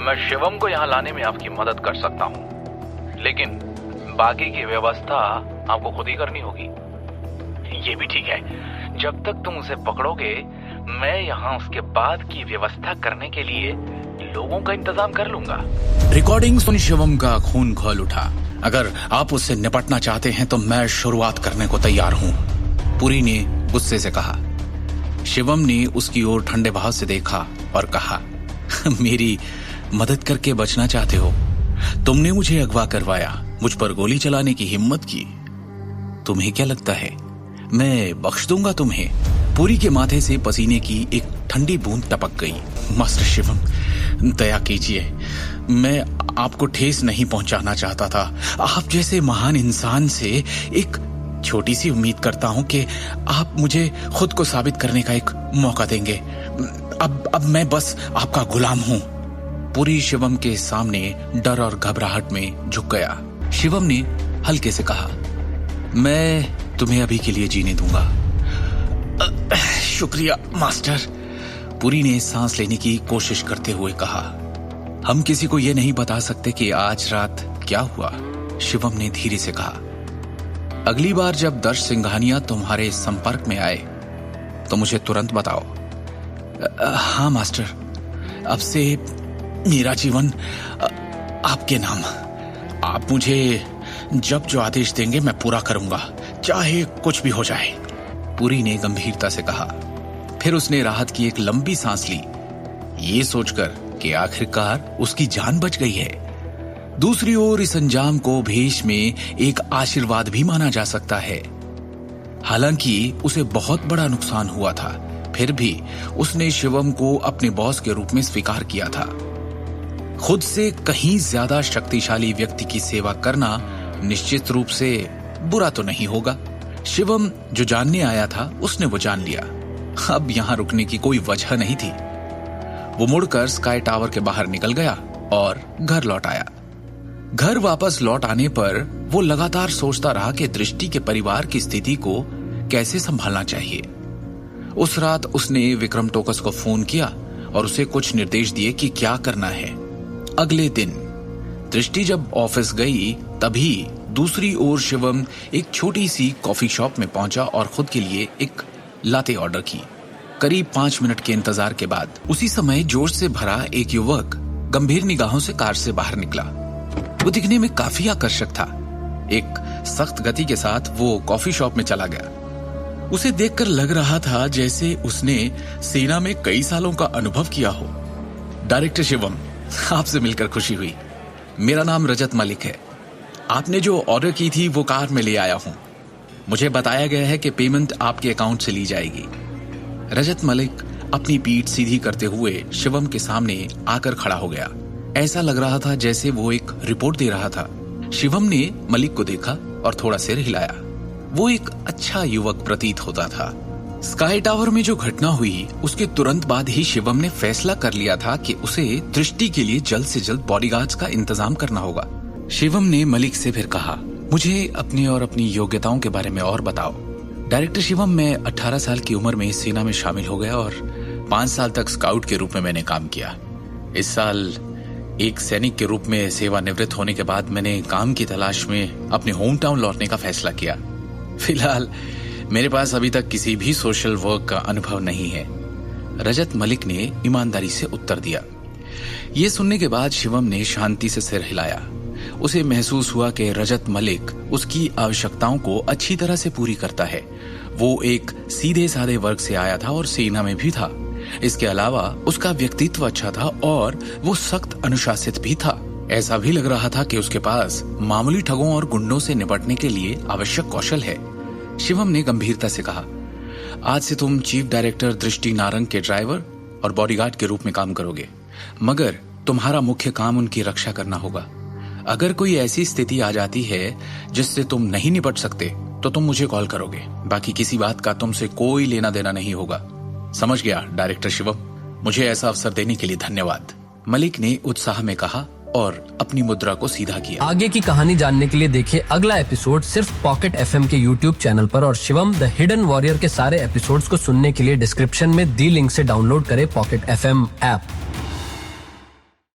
मैं शिवम को यहाँ लाने में आपकी मदद कर सकता हूँ, लेकिन बाकी की व्यवस्था आपको खुद ही करनी होगी। ये भी ठीक है, जब तक तुम उसे पकड़ोगे मैं यहाँ उसके बाद की व्यवस्था करने के लिए लोगों का इंतजाम कर लूंगा। रिकॉर्डिंग सुन शिवम का खून खौल उठा। अगर आप उससे निपटना चाहते हैं तो मैं शुरुआत करने को तैयार हूँ, पुरी ने गुस्से से कहा। शिवम ने उसकी ओर ठंडे भाव से देखा और कहा, मेरी मदद करके बचना चाहते हो? तुमने मुझे अगवा करवाया, मुझ पर गोली चलाने की हिम्मत की। तुम्हें क्या लगता है मैं बख्श दूंगा तुम्हें? पुरी के माथे से पसीने की एक ठंडी बूंद टपक गई। मास्टर शिवम, दया कीजिए, मैं आपको ठेस नहीं पहुंचाना चाहता था। आप जैसे महान इंसान से एक छोटी सी उम्मीद करता हूं कि आप मुझे खुद को साबित करने का एक मौका देंगे। अब मैं बस आपका गुलाम हूं। पुरी शिवम के सामने डर और घबराहट में झुक गया। शिवम ने हल्के से कहा, मैं तुम्हें अभी के लिए जीने दूंगा। शुक्रिया मास्टर, पुरी ने सांस लेने की कोशिश करते हुए कहा। हम किसी को यह नहीं बता सकते कि आज रात क्या हुआ, शिवम ने धीरे से कहा। अगली बार जब दर्श सिंघानिया तुम्हारे संपर्क में आए तो मुझे तुरंत बताओ। हाँ मास्टर, अब से मेरा जीवन आपके नाम। आप मुझे जब जो आदेश देंगे मैं पूरा करूंगा, चाहे कुछ भी हो जाए, पुरी ने गंभीरता से कहा। फिर उसने राहत की एक लंबी सांस ली, ये सोचकर कि आखिरकार उसकी जान बच गई है। दूसरी ओर इस अंजाम को भेष में एक आशीर्वाद भी माना जा सकता है। हालांकि उसे बहुत बड़ा नुकसान हुआ था, फिर भी उसने शिवम को अपने बॉस के रूप में स्वीकार किया था। खुद से कहीं ज्यादा शक्तिशाली व्यक्ति की सेवा करना निश्चित रूप से बुरा तो नहीं होगा। शिवम जो जानने आया था उसने वो जान लिया। अब यहां रुकने की कोई वजह नहीं थी। वो मुड़कर स्काई टावर के बाहर निकल गया और घर लौट आया। घर वापस लौट आने पर वो लगातार सोचता रहा कि दृष्टि के परिवार की स्थिति को कैसे संभालना चाहिए। उस रात उसने विक्रम टोकस को फोन किया और उसे कुछ निर्देश दिए कि क्या करना है। अगले दिन दृष्टि जब ऑफिस गई तभी दूसरी ओर शिवम एक छोटी सी कॉफी शॉप में पहुंचा और खुद के लिए एक लाते ऑर्डर की। करीब 5 मिनट के इंतजार के बाद उसी समय जोश से भरा एक युवक गंभीर निगाहों से कार से बाहर निकला। वो दिखने में काफी आकर्षक था। एक सख्त गति के साथ वो कॉफी शॉप में चला गया। उसे देखकर लग रहा था जैसे उसने सेना में कई सालों का अनुभव किया हो। डायरेक्टर शिवम, आपसे मिलकर खुशी हुई। मेरा नाम रजत मलिक है। आपने जो ऑर्डर की थी वो कार में ले आया हूं। मुझे बताया गया है कि पेमेंट आपके अकाउंट से ली जाएगी। रजत मलिक अपनी पीठ सीधी करते हुए शिवम के सामने आकर खड़ा हो गया। ऐसा लग रहा था जैसे वो एक रिपोर्ट दे रहा था। शिवम ने मलिक को देखा और थोड़ा सिर हिलाया। वो एक अच्छा युवक प्रतीत होता था। स्काई टावर में जो घटना हुई उसके तुरंत बाद ही शिवम ने फैसला कर लिया था कि उसे दृष्टि के लिए जल्द से जल्द बॉडीगार्ड्स का इंतजाम करना होगा। शिवम ने मलिक से फिर कहा, मुझे अपनी और अपनी योग्यताओं के बारे में और बताओ। डायरेक्टर शिवम, मैं 18 साल की उम्र में सेना में शामिल हो गया और 5 साल तक स्काउट के रूप में मैंने काम किया। इस साल एक सैनिक के रूप में सेवानिवृत्त होने के बाद मैंने काम की तलाश में अपने होम टाउन लौटने का फैसला किया। फिलहाल मेरे पास अभी तक किसी भी सोशल वर्क का अनुभव नहीं है, रजत मलिक ने ईमानदारी से उत्तर दिया। ये सुनने के बाद शिवम ने शांति से सिर हिलाया। उसे महसूस हुआ कि रजत मलिक उसकी आवश्यकताओं को अच्छी तरह से पूरी करता है। वो एक सीधे साधे वर्ग से आया था और सेना में भी था। इसके अलावा उसका व्यक्तित्व अच्छा था और वो सख्त अनुशासित भी था। ऐसा भी लग रहा था कि उसके पास मामूली ठगों और गुंडों से निपटने के लिए आवश्यक कौशल है। शिवम ने गंभीरता से कहा, आज से तुम चीफ डायरेक्टर दृष्टि नारंग के ड्राइवर और बॉडीगार्ड के रूप में काम करोगे, मगर तुम्हारा मुख्य काम उनकी रक्षा करना होगा। अगर कोई ऐसी स्थिति आ जाती है जिससे तुम नहीं निपट सकते तो तुम मुझे कॉल करोगे। बाकी किसी बात का तुमसे कोई लेना देना नहीं होगा। समझ गया डायरेक्टर शिवम, मुझे ऐसा अवसर देने के लिए धन्यवाद, मलिक ने उत्साह में कहा और अपनी मुद्रा को सीधा किया। आगे की कहानी जानने के लिए देखिए अगला एपिसोड सिर्फ पॉकेट एफएम के यूट्यूब चैनल पर और शिवम द हिडन वॉरियर के सारे एपिसोड्स को सुनने के लिए डिस्क्रिप्शन में दी लिंक से डाउनलोड करें पॉकेट एफएम ऐप।